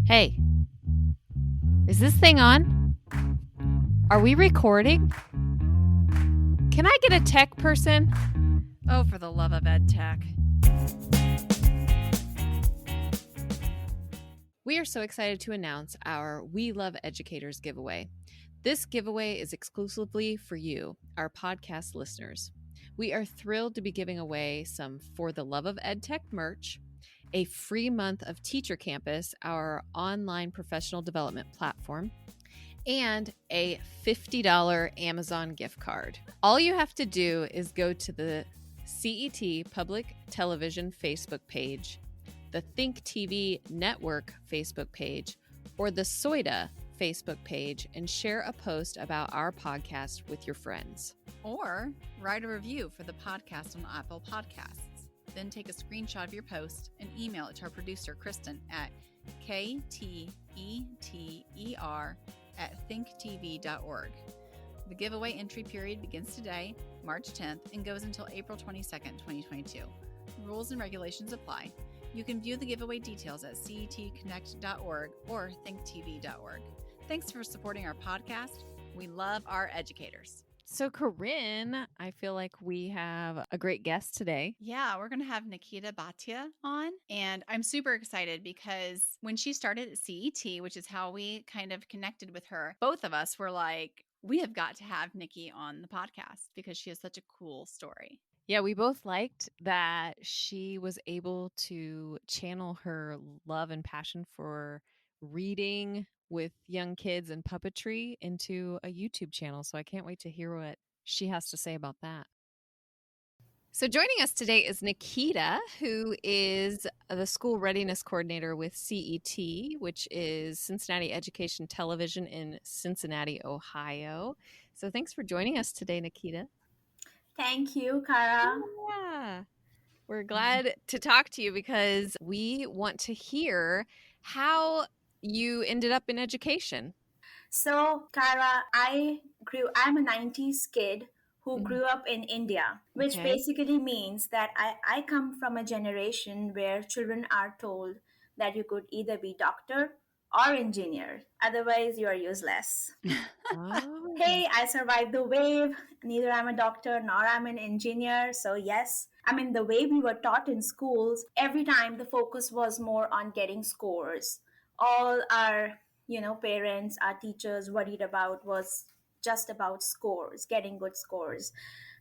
Hey, is this thing on? Are we recording? Can I get a tech person? Oh, for the love of ed tech. We are so excited to announce our We Love Educators giveaway. This giveaway is exclusively for you, our podcast listeners. We are thrilled to be giving away some For the Love of Ed Tech merch, a free month of Teacher Campus, our online professional development platform, and a $50 Amazon gift card. All you have to do is go to the CET Public Television Facebook page, the Think TV Network Facebook page, or the SOIDA Facebook page and share a post about our podcast with your friends. Or write a review for the podcast on Apple Podcasts. Then take a screenshot of your post and email it to our producer, Kristen, at kteter@thinktv.org. The giveaway entry period begins today, March 10th, and goes until April 22nd, 2022. Rules and regulations apply. You can view the giveaway details at cettconnect.org or thinktv.org. Thanks for supporting our podcast. We love our educators. So, Corinne, I feel like we have a great guest today. Yeah, we're going to have Nikhita Bhatia on. And I'm super excited because when she started at CET, which is how we kind of connected with her, both of us were like, we have got to have Nikki on the podcast because she has such a cool story. Yeah, we both liked that she was able to channel her love and passion for reading with young kids and puppetry into a YouTube channel. So I can't wait to hear what she has to say about that. So joining us today is Nikhita, who is the school readiness coordinator with CET, which is Cincinnati Education Television in Cincinnati, Ohio. So thanks for joining us today, Nikhita. Thank you, Kara. Yeah. We're glad to talk to you because we want to hear how you ended up in education. So, Kara, I'm a 90s kid who grew up in India, which basically means that I come from a generation where children are told that you could either be doctor or engineer, otherwise you are useless. Oh. Hey, I survived the wave. Neither I'm a doctor nor I'm an engineer. So, yes, I mean, the way we were taught in schools, every time the focus was more on getting scores. All our, parents, our teachers worried about was just about scores, getting good scores,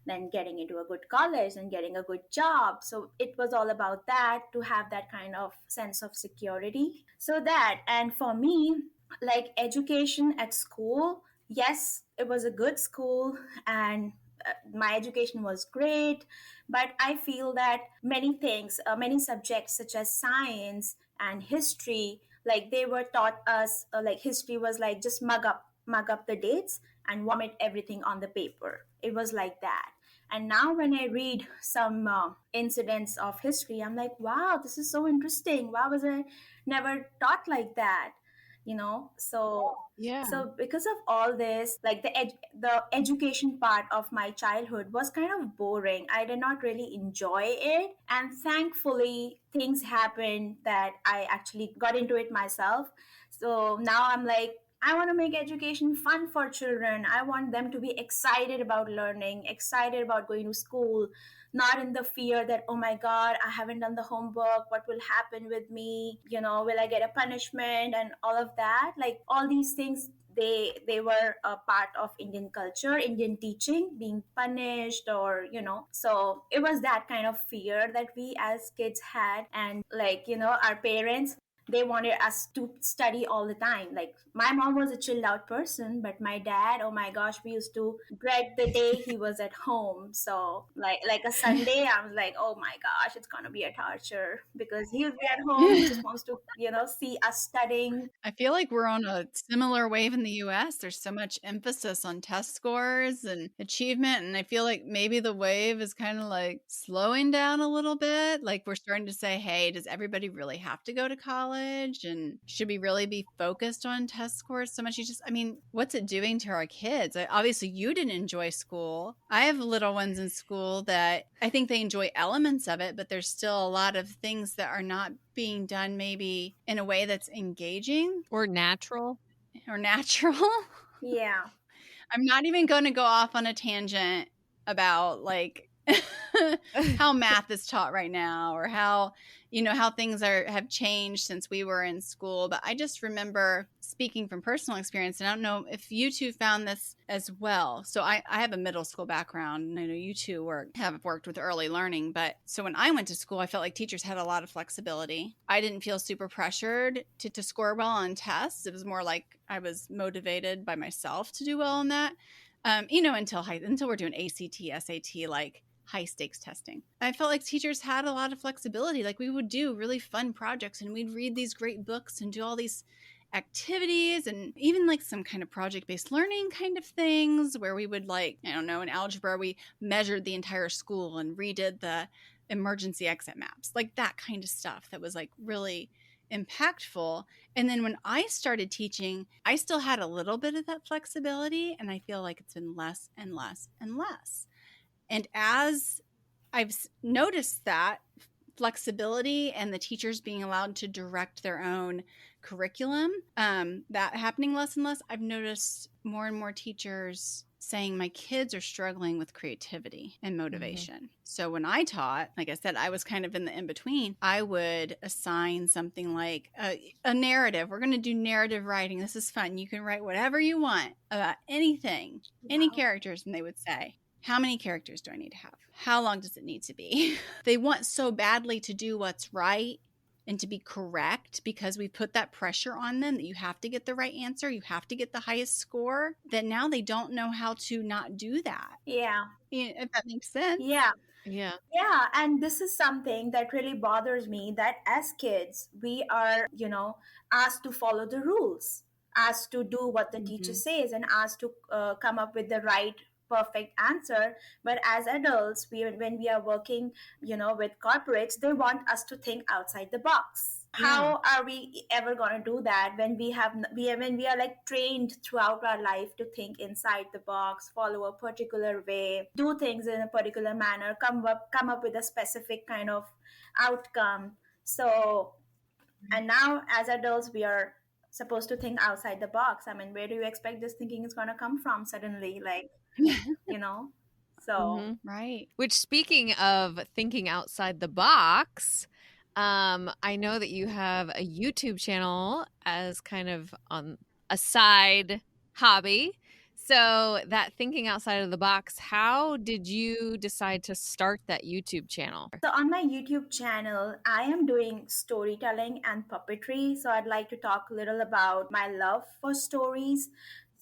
then getting into a good college and getting a good job. So it was all about that to have that kind of sense of security. So that, and for me, like education at school, yes, it was a good school and my education was great, but I feel that many things, many subjects such as science and history, like they were taught us, like history was like just mug up the dates and vomit everything on the paper. It was like that. And now when I read some incidents of history, I'm like, wow, this is so interesting. Why was I never taught like that? So Yeah. so because of all this, like the education part of my childhood was kind of boring. I did not really enjoy it, and thankfully things happened that I actually got into it myself. So now I'm like, I want to make education fun for children. I want them to be excited about learning, excited about going to school, not in the fear that, oh my God, I haven't done the homework. What will happen with me? Will I get a punishment and all of that? Like all these things, they were a part of Indian culture, Indian teaching, being punished or, so it was that kind of fear that we as kids had. And like, our parents, they wanted us to study all the time. Like my mom was a chilled out person, but my dad, oh my gosh, we used to dread the day he was at home. So like a Sunday, I was like, oh my gosh, it's gonna be a torture because he'll be at home. He just wants to, see us studying. I feel like we're on a similar wave in the US. There's so much emphasis on test scores and achievement. And I feel like maybe the wave is kind of like slowing down a little bit. Like we're starting to say, hey, does everybody really have to go to college? college? And should we really be focused on test scores so much? What's it doing to our kids? Obviously, you didn't enjoy school. I have little ones in school that I think they enjoy elements of it, but there's still a lot of things that are not being done maybe in a way that's engaging or natural. Yeah. I'm not even going to go off on a tangent about like how math is taught right now, or how things have changed since we were in school. But I just remember, speaking from personal experience, and I don't know if you two found this as well. So I have a middle school background, and I know you two have worked with early learning. But so when I went to school, I felt like teachers had a lot of flexibility. I didn't feel super pressured to score well on tests. It was more like I was motivated by myself to do well on that. Until we're doing ACT, SAT, like high stakes testing. I felt like teachers had a lot of flexibility. Like we would do really fun projects, and we'd read these great books and do all these activities, and even like some kind of project-based learning kind of things where we would, like, I don't know, in algebra, we measured the entire school and redid the emergency exit maps, like that kind of stuff that was like really impactful. And then when I started teaching, I still had a little bit of that flexibility, and I feel like it's been less and less and less. And as I've noticed that flexibility and the teachers being allowed to direct their own curriculum, that happening less and less, I've noticed more and more teachers saying my kids are struggling with creativity and motivation. Mm-hmm. So when I taught, like I said, I was kind of in the in-between. I would assign something like a narrative. We're going to do narrative writing. This is fun. You can write whatever you want about anything, any characters. And they would say, how many characters do I need to have? How long does it need to be? They want so badly to do what's right and to be correct, because we put that pressure on them that you have to get the right answer, you have to get the highest score, that now they don't know how to not do that. Yeah. If that makes sense. Yeah. Yeah. Yeah, and this is something that really bothers me, that as kids, we are, asked to follow the rules, asked to do what the teacher says, and asked to come up with the right perfect answer. But as adults, when we are working with corporates, they want us to think outside the box. How are we ever going to do that when we are like trained throughout our life to think inside the box, follow a particular way, do things in a particular manner, come up with a specific kind of outcome? So, and now as adults, we are supposed to think outside the box. I mean, where do you expect this thinking is going to come from suddenly? Like, so right. Which, speaking of thinking outside the box, I know that you have a YouTube channel as kind of on a side hobby. So that thinking outside of the box, how did you decide to start that YouTube channel? So on my YouTube channel, I am doing storytelling and puppetry. So I'd like to talk a little about my love for stories.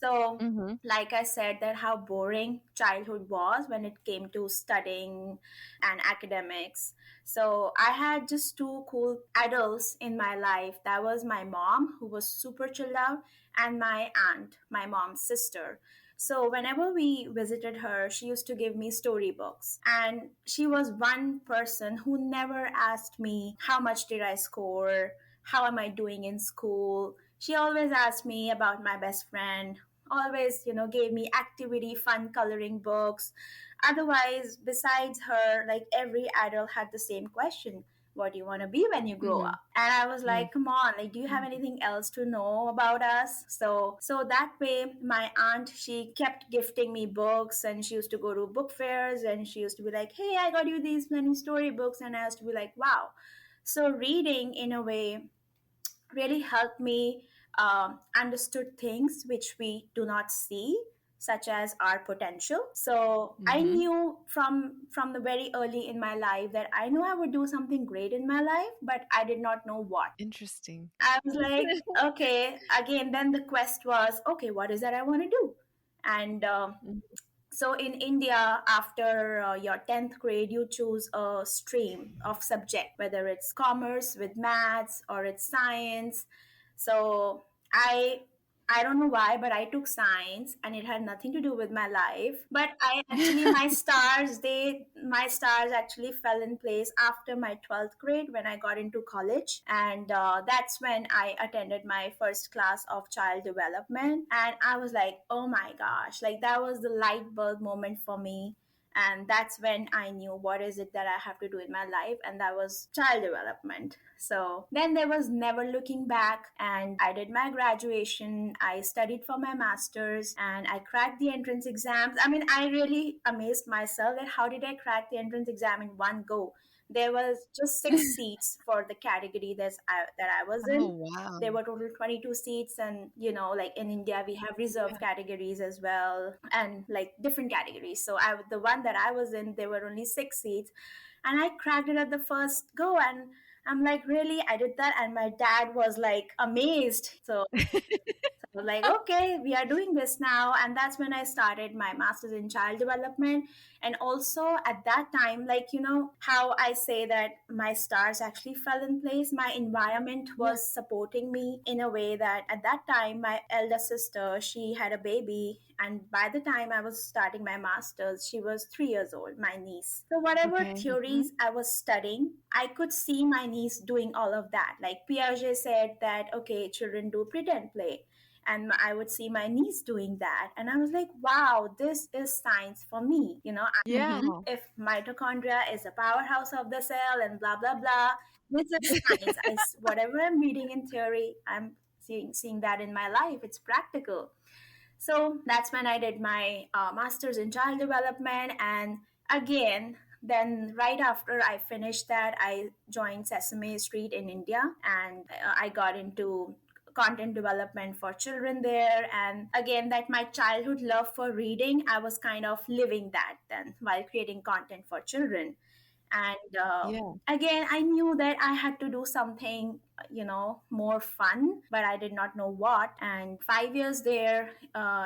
So, like I said, that how boring childhood was when it came to studying and academics. So I had just two cool adults in my life. That was my mom, who was super chilled out, and my aunt, my mom's sister. So whenever we visited her, she used to give me storybooks. And she was one person who never asked me how much did I score, how am I doing in school. She always asked me about my best friend, always, gave me activity, fun coloring books. Otherwise, besides her, like every adult had the same question: what do you want to be when you grow up? And I was like, come on, like, do you have anything else to know about us? So that way, my aunt, she kept gifting me books, and she used to go to book fairs, and she used to be like, hey, I got you these many storybooks. And I used to be like, wow. So reading, in a way, really helped me understood things which we do not see, such as our potential. So I knew from the very early in my life that I knew I would do something great in my life, but I did not know what. Interesting. I was like, okay, again, then the quest was, okay, what is that I want to do? And so in India, after your 10th grade, you choose a stream of subject, whether it's commerce with maths or it's science. So I I don't know why, but I took science and it had nothing to do with my life. But I actually, my stars actually fell in place after my 12th grade when I got into college. And that's when I attended my first class of child development. And I was like, oh my gosh, like that was the light bulb moment for me. And that's when I knew what is it that I have to do in my life, and that was child development. So then there was never looking back, and I did my graduation. I studied for my master's and I cracked the entrance exams. I mean, I really amazed myself at how did I crack the entrance exam in one go. There was just 6 seats for the category that I was Oh, in. wow. There were total 22 seats, and like in India we have Yeah. reserved categories as well, and like different categories. So the one that I was in, there were only 6 seats, and I cracked it at the first go. And I'm like, really? I did that? And my dad was like amazed. So I was like, okay, we are doing this now. And that's when I started my master's in child development. And also at that time, like, how I say that my stars actually fell in place, my environment Yeah. was supporting me in a way that at that time, my elder sister, she had a baby. And by the time I was starting my master's, she was 3 years old, my niece. So, whatever Okay. theories I was studying, I could see my niece doing all of that. Like Piaget said that, okay, children do pretend play, and I would see my niece doing that, and I was like, wow, this is science for me. Yeah. If mitochondria is a powerhouse of the cell and blah blah blah, this is science. Whatever I'm reading in theory, I'm seeing that in my life. It's practical. So that's when I did my master's in child development. And again, then right after I finished that, I joined Sesame Street in India, and I got into content development for children there. And again, that my childhood love for reading, I was kind of living that then while creating content for children. And Yeah. again, I knew that I had to do something more fun, but I did not know what. And 5 years there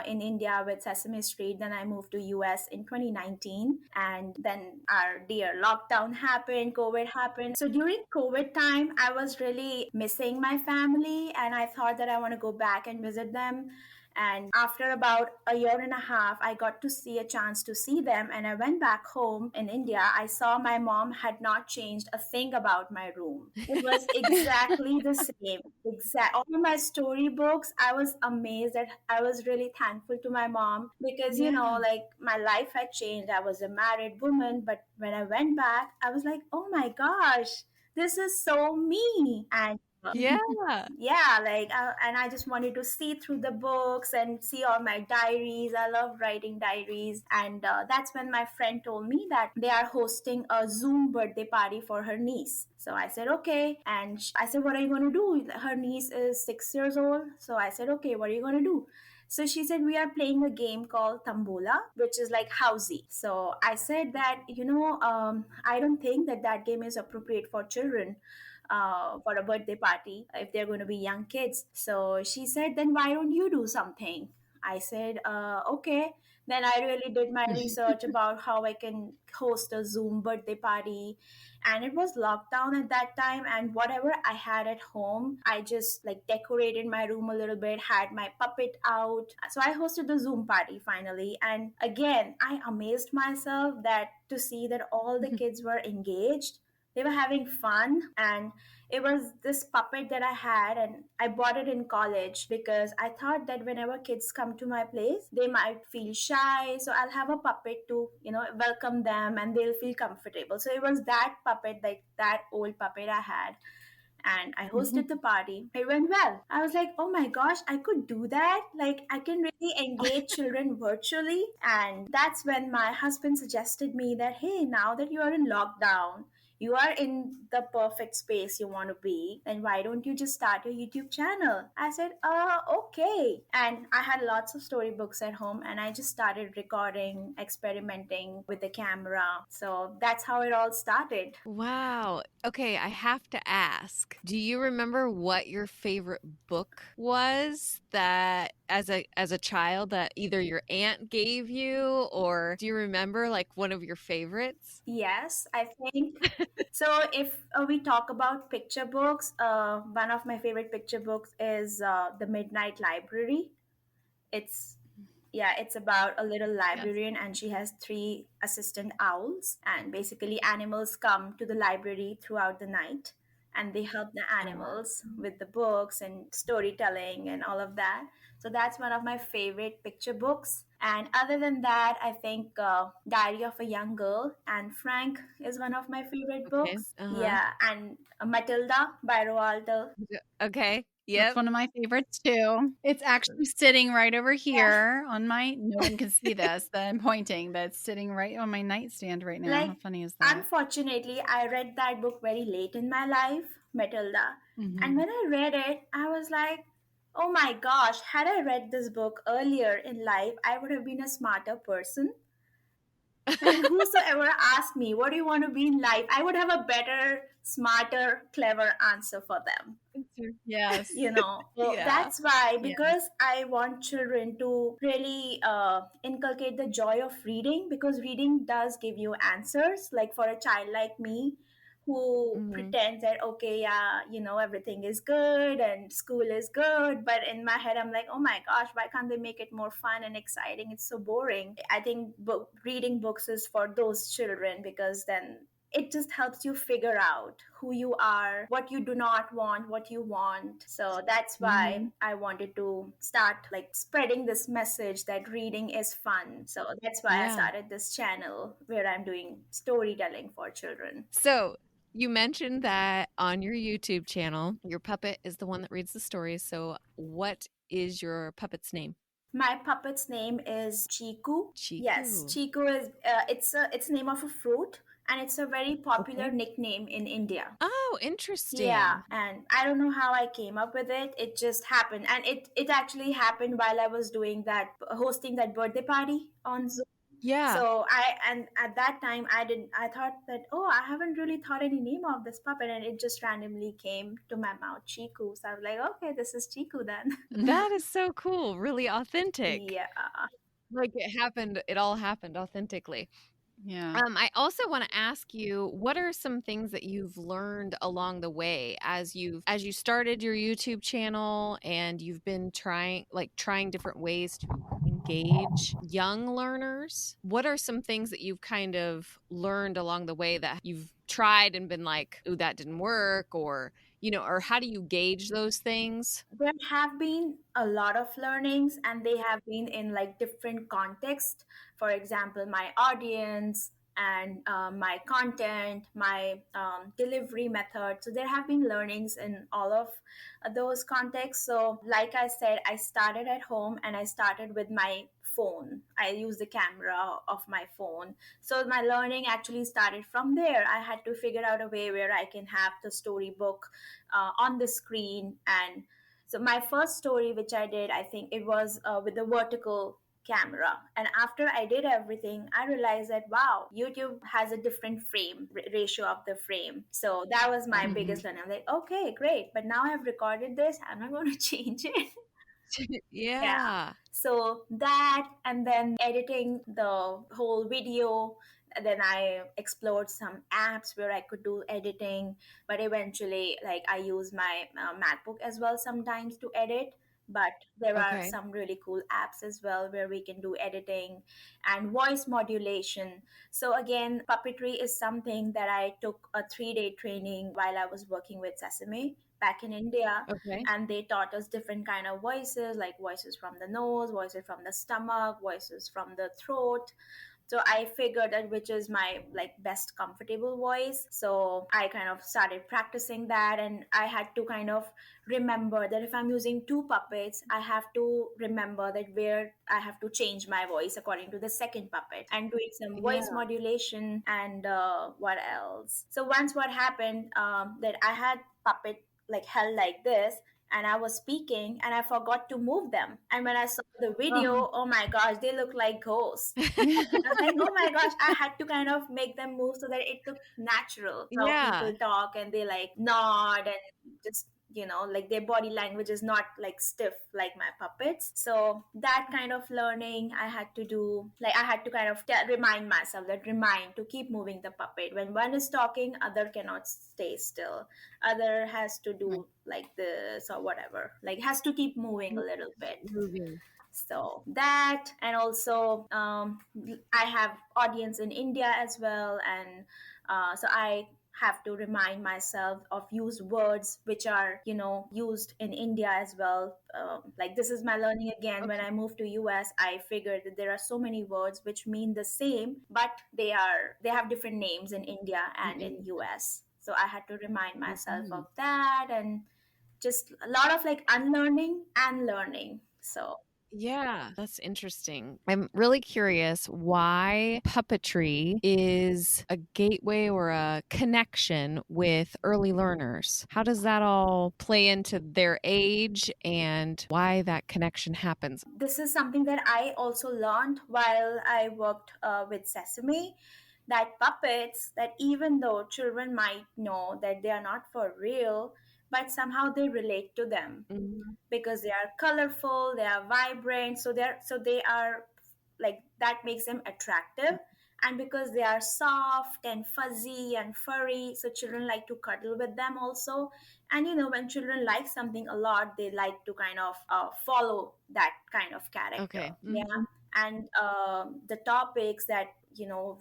in India with Sesame Street, then I moved to US in 2019, and then our dear lockdown happened, COVID happened. So during COVID time, I was really missing my family, and I thought that I want to go back and visit them. And after about a year and a half, I got to see a chance to see them. And I went back home in India. I saw my mom had not changed a thing about my room. It was exactly the same. Exact. All of my storybooks, I was amazed that I was really thankful to my mom because, Yeah. like my life had changed. I was a married woman. But when I went back, I was like, oh my gosh, this is so me. And Yeah. yeah, like and I just wanted to see through the books and see all my diaries. I love writing diaries. And that's when my friend told me that they are hosting a Zoom birthday party for her niece. So I said okay, and I said, what are you going to do? Her niece is 6 years old. So I said, okay, what are you going to do? So she said, we are playing a game called Tambola, which is like housey. So I said that, I don't think that that game is appropriate for children for a birthday party if they're going to be young kids. So she said, then why don't you do something? I said, okay. Then I really did my research about how I can host a Zoom birthday party. And it was lockdown at that time. And whatever I had at home, I just like decorated my room a little bit, had my puppet out. So I hosted the Zoom party finally. And again, I amazed myself that to see that all the kids were engaged, they were having fun. And it was this puppet that I had, and I bought it in college because I thought that whenever kids come to my place, they might feel shy, so I'll have a puppet to welcome them and they'll feel comfortable. So it was that puppet, like that old puppet I had, and I hosted the party. It went well. I was like, oh my gosh, I could do that. Like, I can really engage children virtually. And that's when my husband suggested me that, hey, now that you are in lockdown, you are in the perfect space you want to be, then why don't you just start your YouTube channel? I said, okay. And I had lots of storybooks at home, and I just started recording, experimenting with the camera. So that's how it all started. Wow. Okay, I have to ask. Do you remember what your favorite book was that as a child that either your aunt gave you, or do you remember like one of your favorites? Yes, I think so. If we talk about picture books, one of my favorite picture books is The Midnight Library. It's Yeah, it's about a little Yes. librarian and she has three assistant owls, and basically animals come to the library throughout the night and they help the animals with the books and storytelling and all of that. So that's one of my favorite picture books. And other than that, I think Diary of a Young Girl and Frank is one of my favorite Okay. books. Uh-huh. Yeah, and Matilda by Roald Dahl. Okay. That's Yep. one of my favorites too. It's actually sitting right over here on my, no one can see this, that I'm pointing, but it's sitting right on my nightstand right now. Like, How funny is that? unfortunately, I read that book very late in my life, Matilda. And when I read it, I was like, oh my gosh, had I read this book earlier in life, I would have been a smarter person. And whosoever asked me, what do you want to be in life? I would have a better, smarter, clever answer for them. Yes. So Yeah. that's why, Yes. because I want children to really inculcate the joy of reading, because reading does give you answers. Like for a child like me who Hmm. pretends that, okay, yeah, everything is good and school is good, but in my head I'm like, oh my gosh, why can't they make it more fun and exciting? It's so boring. I think reading books is for those children, because then it just helps you figure out who you are, what you do not want, what you want. So that's why Hmm. I wanted to start like spreading this message that reading is fun. So that's why I Yeah. started this channel where I'm doing storytelling for children. So you mentioned that on your YouTube channel, your puppet is the one that reads the stories. So what is your puppet's name? My puppet's name is Chico. Yes, Chiku. Chico is it's name of a fruit, and it's a very popular Okay. nickname in India. Oh, Yeah, interesting. and I don't know how I came up with it. It just happened, and it actually happened while I was doing that, hosting that birthday party on Zoom. Yeah. So and at that time I thought that, oh, I haven't really thought any name of this puppet, and it just randomly came to my mouth, Chiku. So I was like, okay, this is Chiku then. That is so cool. Really authentic. Yeah. Like it all happened authentically. Yeah. I also want to ask you, what are some things that you've learned along the way as you started your YouTube channel and you've been trying different ways to engage young learners? What are some things that you've kind of learned along the way that you've tried and been like, "Ooh, that didn't work," or or how do you gauge those things? There have been a lot of learnings, and they have been in like different contexts. For example, my audience and my content, my delivery method. So there have been learnings in all of those contexts. So like I said, I started at home and I started with my phone. I use the camera of my phone. So my learning actually started from there. I had to figure out a way where I can have the storybook on the screen. And so my first story, which I did, I think it was with the vertical camera. And after I did everything, I realized that, wow, YouTube has a different frame ratio of the frame. So that was my Mhm. biggest learning. I'm like, okay, great, but now I've recorded this, I'm not going to change it. Yeah. Yeah. So that, and then editing the whole video. Then I explored some apps where I could do editing, but eventually, like, I use my MacBook as well sometimes to edit. But there are Okay. some really cool apps as well where we can do editing and voice modulation. So again, puppetry is something that I took a 3-day training while I was working with Sesame back in India, Okay. and they taught us different kind of voices, like voices from the nose, voices from the stomach, voices from the throat. So I figured out which is my like best comfortable voice. So I kind of started practicing that, and I had to kind of remember that if I'm using two puppets, I have to remember that where I have to change my voice according to the second puppet, and doing some Yeah. voice modulation. And what else? So once what happened, that I had puppet like held like this, and I was speaking and I forgot to move them. And when I saw the Oh. video, oh my gosh, they look like ghosts. I was like, oh my gosh, I had to kind of make them move so that it looked natural. How Yeah. people talk and they like nod and just like their body language is not like stiff like my puppets. So that kind of learning I had to do. Like I had to kind of remind myself that remind to keep moving the puppet. When one is talking, other cannot stay still, other has to Right. do like this or whatever, like has to keep moving a little bit. Moving. So that, and also I have audience in India as well, and so I have to remind myself of use words which are used in India as well. Like this is my learning again. When Okay. I moved to US, I figured that there are so many words which mean the same, but they have different names in India and in US. So I had to remind myself Mhm. of that, and just a lot of like unlearning and learning. So Yeah, that's interesting. I'm really curious why puppetry is a gateway or a connection with early learners. How does that all play into their age and why that connection happens? this is something that I also learned while I worked with Sesame, that puppets, that even though children might know that they are not for real, but somehow they relate to them Mhm. because they are colorful, they are vibrant, so they are like that makes them attractive. And because they are soft and fuzzy and furry, so children like to cuddle with them also. And when children like something a lot, they like to kind of follow that kind of character. Okay. Yeah. Mhm. And the topics that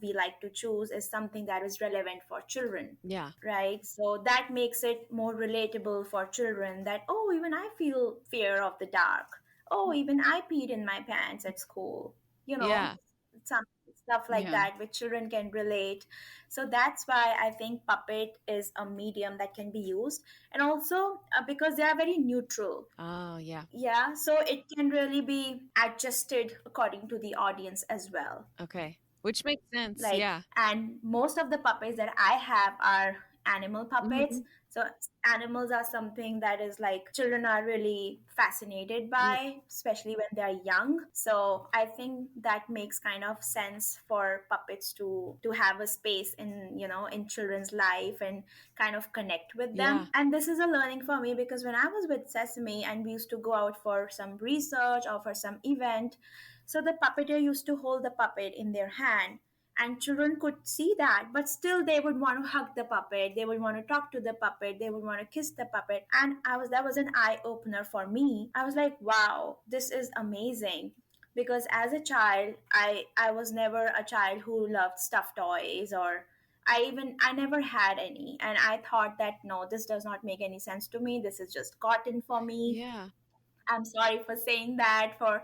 we like to choose is something that is relevant for children, Yeah. right? So that makes it more relatable for children, that oh, even I feel fear of the dark, oh, even I peed in my pants at school, you know Yeah. some stuff like Yeah. that which children can relate. So that's why I think puppet is a medium that can be used. And also because they are very neutral. Oh, yeah. Yeah, so it can really be adjusted according to the audience as well. Okay. Which makes sense. Like, Yeah. and most of the puppets that I have are animal puppets. Mhm. So animals are something that is like children are really fascinated Yeah. by, especially when they're young. So I think that makes kind of sense for puppets to have a space in children's life and kind of connect with Yeah. them. And this is a learning for me, because when I was with Sesame and we used to go out for some research or for some event, so the puppeteer used to hold the puppet in their hand, and children could see that, but still they would want to hug the puppet, they would want to talk to the puppet, they would want to kiss the puppet. And that was an eye opener for me. I was like, wow, this is amazing. Because as a child, I was never a child who loved stuffed toys, or I never had any, and I thought that no, this does not make any sense to me, this is just cotton for me. Yeah. I'm sorry for saying that, for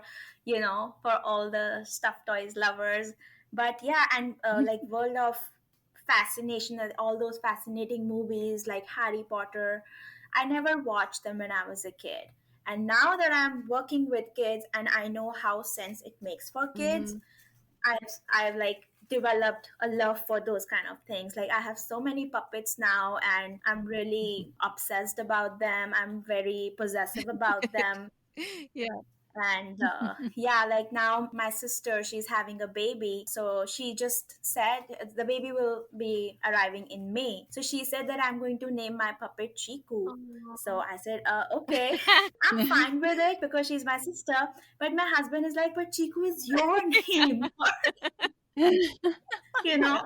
all the stuffed toys lovers. But yeah, and like world of fascination, all those fascinating movies like Harry Potter, I never watched them when I was a kid. And now that I'm working with kids and I know how sense it makes for kids, Mhm. I've like developed a love for those kind of things. Like I have so many puppets now, and I'm really obsessed about them, I'm very possessive about them. Yeah. And yeah, like now my sister, she's having a baby, so she just said the baby will be arriving in May, so she said that I'm going to name my puppet Chiku. So Aw. I said okay, I'm fine with it because she's my sister. But my husband is like, but Chiku is your name. you know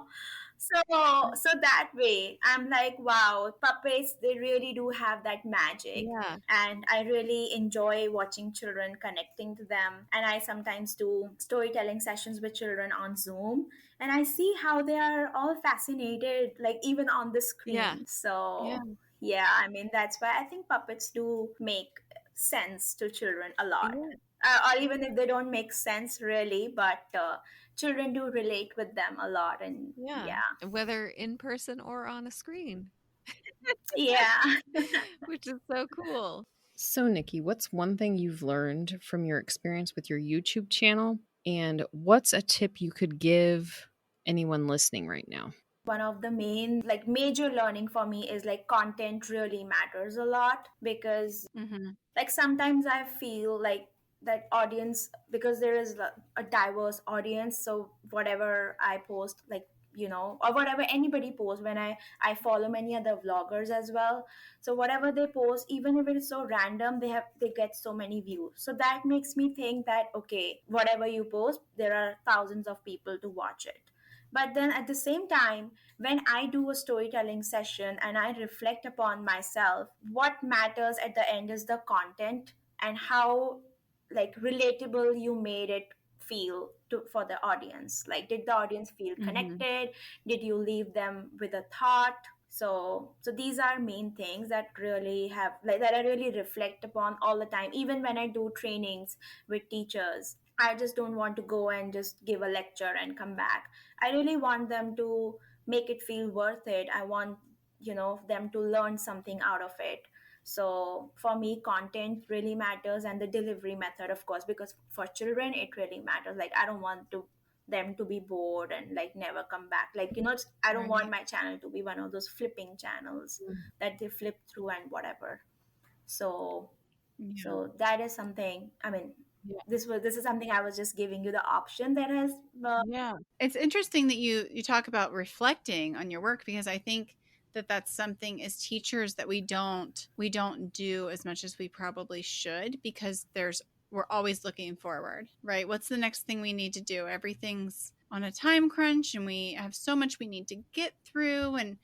so that way I'm like, wow, puppets, they really do have that magic. Yeah. And I really enjoy watching children, connecting to them. And I sometimes do storytelling sessions with children on Zoom, and I see how they are all fascinated, like even on the Yeah. screen. Yeah. So yeah, I mean, that's why I think puppets do make sense to children a lot. Yeah. Or even if they don't make sense really, but children do relate with them a lot. And Yeah. yeah. Whether in person or on a screen, Yeah. which is so cool. So, Nikki, what's one thing you've learned from your experience with your YouTube channel? And what's a tip you could give anyone listening right now? One of the main, like, major learning for me is like content really matters a lot. Because Mm-hmm. like sometimes I feel like that audience, because there is a diverse audience, so whatever I post, like or whatever anybody posts. When I follow many other vloggers as well, so whatever they post, even if it is so random, they get so many views. So that makes me think that okay, whatever you post, there are thousands of people to watch it. But then at the same time, when I do a storytelling session and I reflect upon myself, what matters at the end is the content and how like relatable you made it feel for the audience. Like, did the audience feel Mm-hmm. connected? Did you leave them with a thought? So these are main things that really have like that I really reflect upon all the time. Even when I do trainings with teachers, I just don't want to go and just give a lecture and come back. I really want them to make it feel worth it. I want, them to learn something out of it. So for me, content really matters, and the delivery method, of course, because for children it really matters. Like, I don't want to them to be bored and like never come back. Like, I don't want Right. my channel to be one of those flipping channels that they flip through and whatever. So Yeah. so that is something. I mean, Yeah. this is something I was just giving you the option that has. Yeah. It's interesting that you talk about reflecting on your work, because I think that that's something as teachers that we don't do as much as we probably should, because we're always looking forward, right? What's the next thing we need to do? Everything's on a time crunch and we have so much we need to get through, and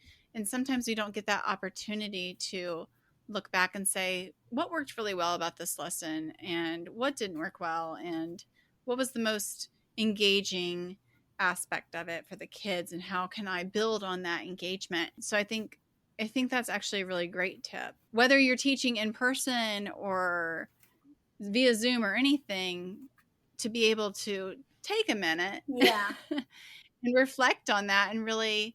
sometimes we don't get that opportunity to look back and say what worked really well about this lesson and what didn't work well, and what was the most engaging aspect of it for the kids, and how can I build on that engagement. So I think that's actually a really great tip, whether you're teaching in person or via Zoom or anything, to be able to take a minute Yeah. and reflect on that and really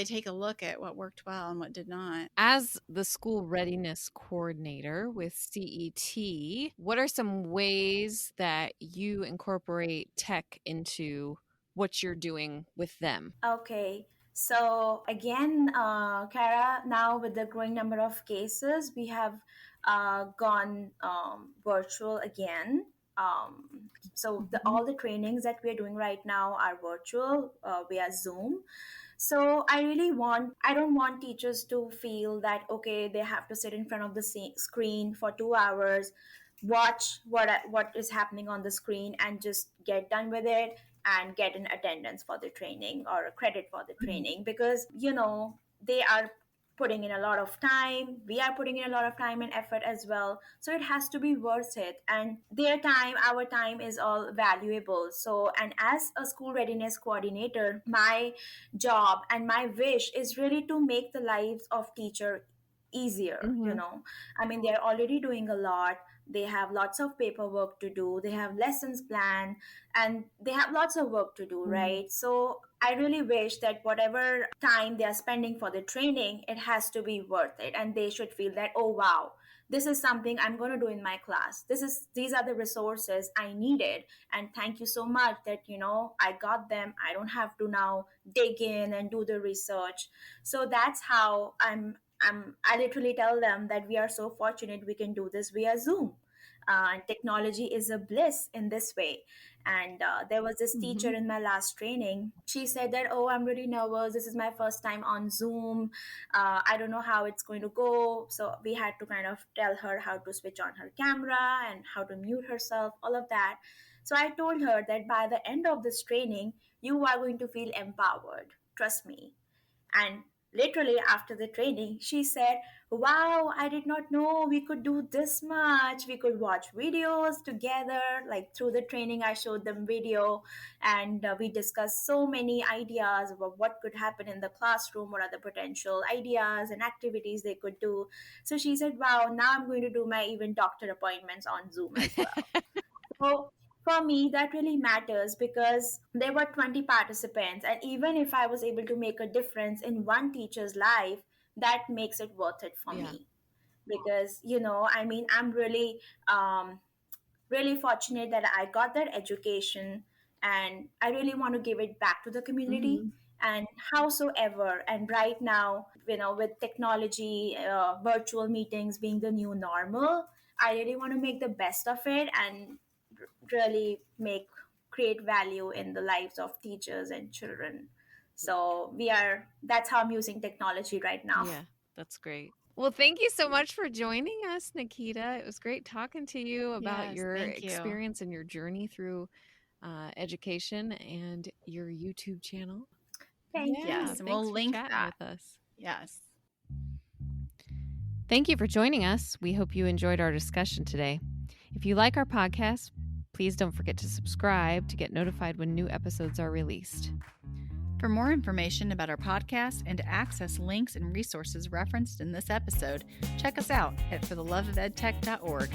take a look at what worked well and what did not. As the school readiness coordinator with CET, what are some ways that you incorporate tech into what you're doing with them? Okay. So again, Kara, now with the growing number of cases, we have gone virtual again. So Mhm. all the trainings that we're doing right now are virtual via Zoom. So I don't want teachers to feel that okay, they have to sit in front of the screen for 2 hours, watch what is happening on the screen, and just get done with it and get an attendance for the training or a credit for the Mhm. training, because they are putting in a lot of time, we are putting in a lot of time and effort as well, so it has to be worth it, and their time, our time is all valuable. So, and as a school readiness coordinator, my job and my wish is really to make the lives of teacher easier. Mhm. I mean, they're already doing a lot, they have lots of paperwork to do, they have lessons planned, and they have lots of work to do, Mhm. right? So I really wish that whatever time they are spending for the training, it has to be worth it, and they should feel that, oh wow, this is something I'm going to do in my class, these are the resources I needed, and thank you so much that I got them, I don't have to now dig in and do the research. So that's how I literally tell them that we are so fortunate we can do this via Zoom. And technology is a bliss in this way. And there was this teacher Mhm. in my last training. She said that, oh, I'm really nervous. This is my first time on Zoom. I don't know how it's going to go. So we had to kind of tell her how to switch on her camera and how to mute herself, all of that. So I told her that by the end of this training, you are going to feel empowered. Trust me. And literally after the training, she said, wow, I did not know we could do this much. We could watch videos together. Like through the training, I showed them video, and we discussed so many ideas about what could happen in the classroom, what are the potential ideas and activities they could do. So she said, wow, now I'm going to do my even doctor appointments on Zoom as well. So for me, that really matters because there were 20 participants, and even if I was able to make a difference in one teacher's life, that makes it worth it for Yeah. me. Because, I mean, I'm really fortunate that I got that education, and I really want to give it back to the community. Mhm. And howsoever, and right now, with technology, virtual meetings being the new normal, I really want to make the best of it and really create value in the lives of teachers and children. So that's how I'm using technology right now. Yeah, that's great. Well, thank you so much for joining us, Nikita. It was great talking to you about Yes, your thank you. experience and your journey through education and your YouTube channel. Thank Yes, you. and Thanks we'll for link chatting that. with us. Yes. Thank you for joining us. We hope you enjoyed our discussion today. If you like our podcast, please don't forget to subscribe to get notified when new episodes are released. For more information about our podcast and to access links and resources referenced in this episode, check us out at fortheloveofedtech.org.